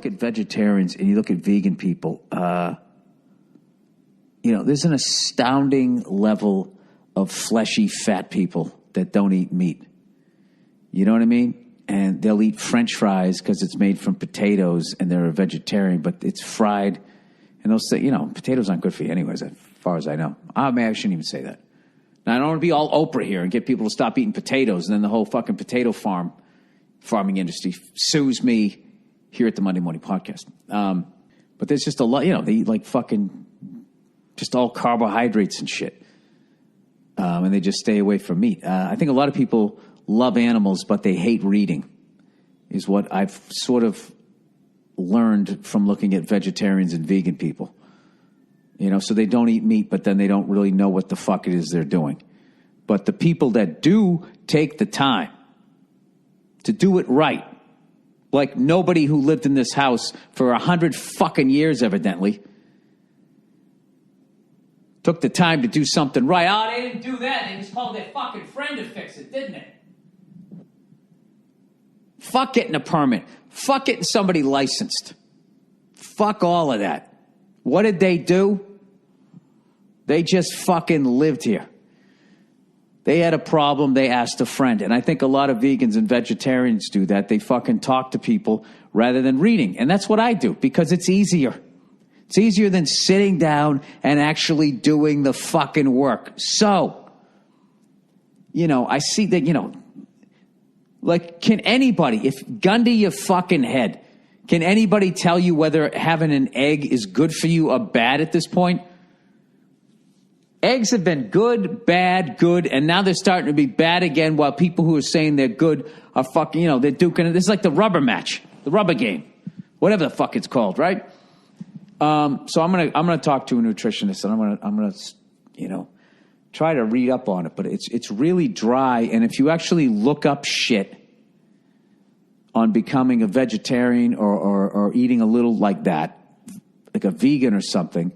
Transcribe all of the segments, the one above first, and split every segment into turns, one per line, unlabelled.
look at vegetarians and you look at vegan people, there's an astounding level of fleshy fat people that don't eat meat. You know what I mean? And they'll eat French fries because it's made from potatoes and they're a vegetarian, but it's fried. And they'll say, potatoes aren't good for you anyways, as far as I know. I shouldn't even say that. Now, I don't want to be all Oprah here and get people to stop eating potatoes, and then the whole fucking potato farming industry sues me here at the Monday Morning Podcast. But there's just a lot, they eat like fucking just all carbohydrates and shit. And they just stay away from meat. I think a lot of people love animals, but they hate reading, is what I've sort of learned from looking at vegetarians and vegan people. So they don't eat meat, but then they don't really know what the fuck it is they're doing. But the people that do take the time to do it right, like nobody who lived in this house for 100 fucking years, evidently, took the time to do something right. Oh, they didn't do that. They just called their fucking friend to fix it, didn't they? Fuck getting a permit. Fuck getting somebody licensed. Fuck all of that. What did they do? They just fucking lived here. They had a problem. They asked a friend. And I think a lot of vegans and vegetarians do that. They fucking talk to people rather than reading. And that's what I do because it's easier. It's easier than sitting down and actually doing the fucking work. So, I see that, like, can anybody, if gun to your fucking head, can anybody tell you whether having an egg is good for you or bad at this point? Eggs have been good, bad, good, and now they're starting to be bad again while people who are saying they're good are fucking, they're duking it. This is like the rubber match, the rubber game, whatever the fuck it's called, right? So I'm gonna talk to a nutritionist and I'm gonna try to read up on it, but it's really dry. And if you actually look up shit on becoming a vegetarian or eating a little like that, like a vegan or something,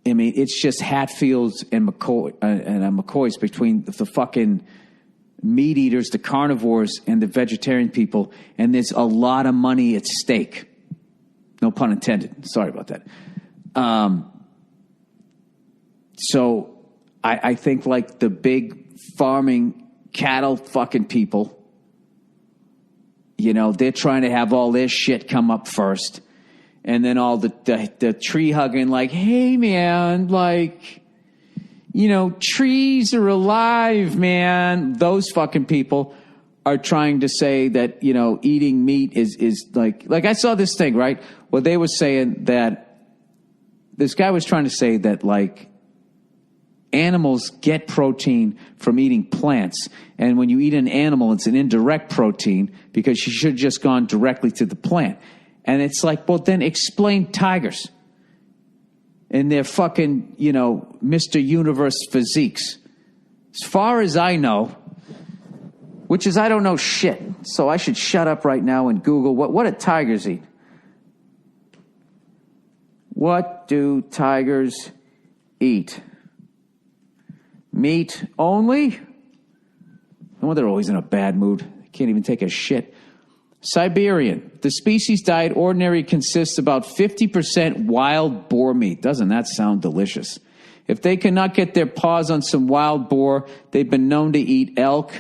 I mean, it's just Hatfields and McCoys between the fucking meat eaters, the carnivores, and the vegetarian people, and there's a lot of money at stake. No pun intended. Sorry about that. So I think like the big farming cattle fucking people, they're trying to have all their shit come up first. And then all the tree hugging, like, hey, man, like, trees are alive, man. Those fucking people are trying to say that, eating meat is like I saw this thing, right? Where they were saying that this guy was trying to say that, like, animals get protein from eating plants. And when you eat an animal, it's an indirect protein because you should have just gone directly to the plant. And it's like, well, then explain tigers and their fucking, Mr. Universe physiques. As far as I know, which is I don't know shit, so I should shut up right now and Google what do tigers eat? What do tigers eat? Meat only? No wonder they're always in a bad mood. They can't even take a shit. Siberian. The species diet ordinarily consists about 50% wild boar meat. Doesn't that sound delicious? If they cannot get their paws on some wild boar, they've been known to eat elk,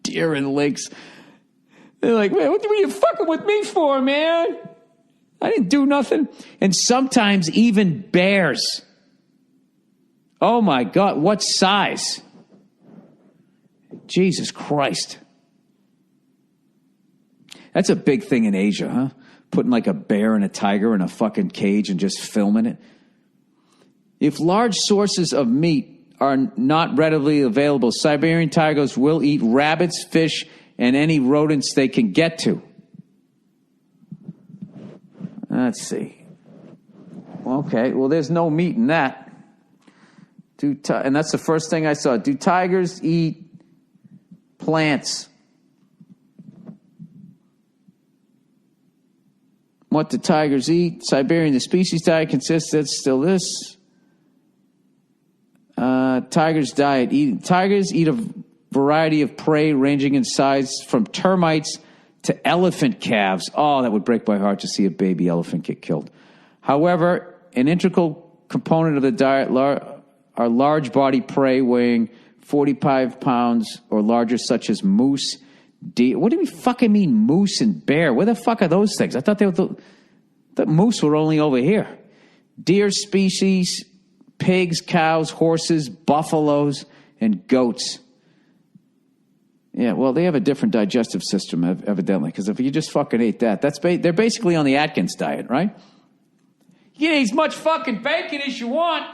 deer, and lynx. They're like, man, what were you fucking with me for, man? I didn't do nothing. And sometimes even bears. Oh, my God. What size? Jesus Christ. That's a big thing in Asia, huh? Putting like a bear and a tiger in a fucking cage and just filming it. If large sources of meat are not readily available, Siberian tigers will eat rabbits, fish, and any rodents they can get to. Let's see. Okay, well, there's no meat in that. And that's the first thing I saw. Do tigers eat plants? What do tigers eat? Siberian, the species diet consists, that's still this. Tigers' diet. Tigers eat a variety of prey ranging in size from termites to elephant calves. Oh, that would break my heart to see a baby elephant get killed. However, an integral component of the diet are large body prey weighing 45 pounds or larger, such as moose, deer. What do we fucking mean moose and bear? Where the fuck are those things? I thought the moose were only over here. Deer species, pigs, cows, horses, buffaloes, and goats. Yeah, well, they have a different digestive system, evidently, because if you just fucking ate that, they're basically on the Atkins diet, right? You can eat as much fucking bacon as you want.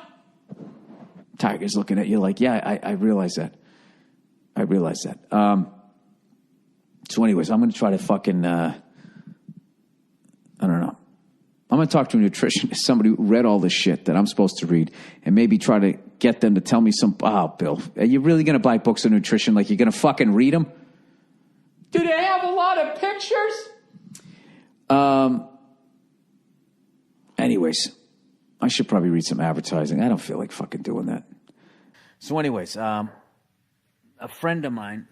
Tiger's looking at you like, yeah, I realize that. I realize that. So anyways, I'm going to try to fucking, I don't know. I'm going to talk to a nutritionist, somebody who read all this shit that I'm supposed to read, and maybe try to get them to tell me Bill, are you really going to buy books on nutrition like you're going to fucking read them? Do they have a lot of pictures? Anyways, I should probably read some advertising. I don't feel like fucking doing that. So anyways, a friend of mine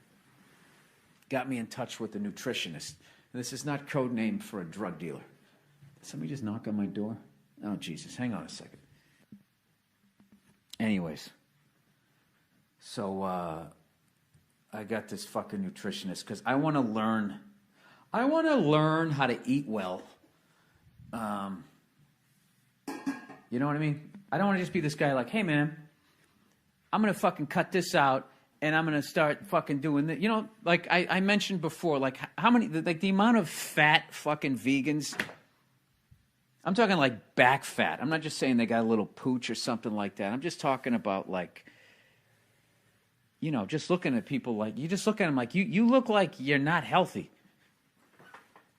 got me in touch with a nutritionist. This is not code name for a drug dealer. Did somebody just knock on my door? Oh, Jesus. Hang on a second. Anyways, so I got this fucking nutritionist because I want to learn how to eat well. You know what I mean? I don't want to just be this guy like, hey, man, I'm going to fucking cut this out and I'm going to start fucking doing that. You know, like I mentioned before, like how many, like the amount of fat fucking vegans. I'm talking like back fat. I'm not just saying they got a little pooch or something like that. I'm just talking about like, you know, just looking at people like, you just look at them like, you look like you're not healthy.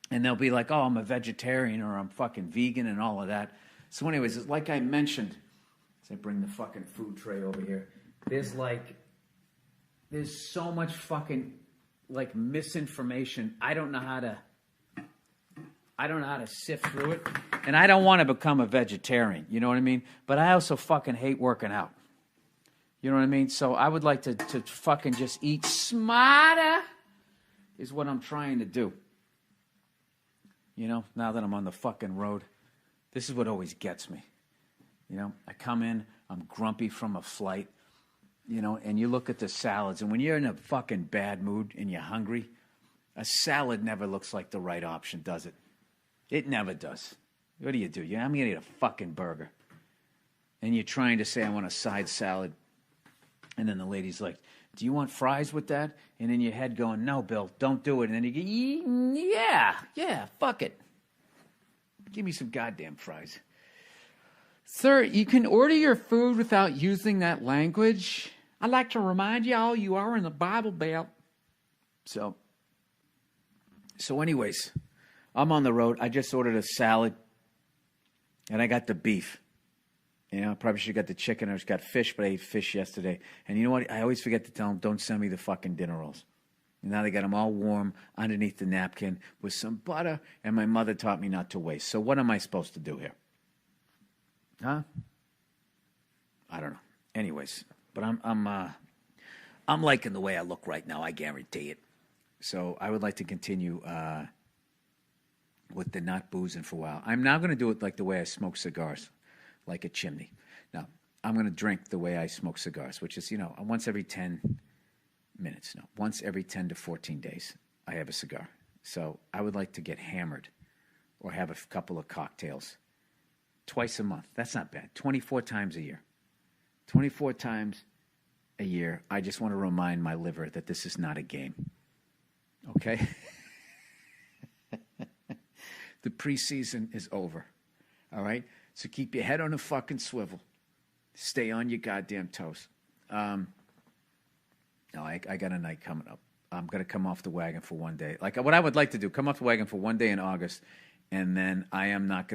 And they'll be like, oh, I'm a vegetarian or I'm fucking vegan and all of that. So anyways, like I mentioned, as I bring the fucking food tray over here, there's so much fucking like misinformation. I don't know how to sift through it. And I don't want to become a vegetarian, you know what I mean? But I also fucking hate working out. You know what I mean? So I would like to fucking just eat smarter is what I'm trying to do. You know, now that I'm on the fucking road. This is what always gets me. You know, I come in, I'm grumpy from a flight, you know, and you look at the salads, and when you're in a fucking bad mood and you're hungry, a salad never looks like the right option, does it? It never does. What do? I'm going to eat a fucking burger. And you're trying to say, I want a side salad. And then the lady's like, do you want fries with that? And in your head going, no, Bill, don't do it. And then you go, yeah, fuck it. Give me some goddamn fries. Sir, you can order your food without using that language. I'd like to remind y'all you are in the Bible Belt. So anyways, I'm on the road. I just ordered a salad, and I got the beef. You know, I probably should have got the chicken. I just got fish, but I ate fish yesterday. And you know what? I always forget to tell them, don't send me the fucking dinner rolls. And now they got them all warm underneath the napkin with some butter, and my mother taught me not to waste. So what am I supposed to do here? Huh? I don't know. Anyways, but I'm liking the way I look right now. I guarantee it. So I would like to continue with the not boozing for a while. I'm now going to do it like the way I smoke cigars, like a chimney. Now, I'm going to drink the way I smoke cigars, which is, you know, once every 10 minutes. No, once every 10 to 14 days, I have a cigar. So I would like to get hammered or have a couple of cocktails twice a month. That's not bad. 24 times a year. 24 times a year. I just want to remind my liver that this is not a game. Okay? The preseason is over. All right? So keep your head on a fucking swivel. Stay on your goddamn toes. No, I got a night coming up. I'm going to come off the wagon for one day. Like what I would like to do, come off the wagon for one day in August, and then I am not going to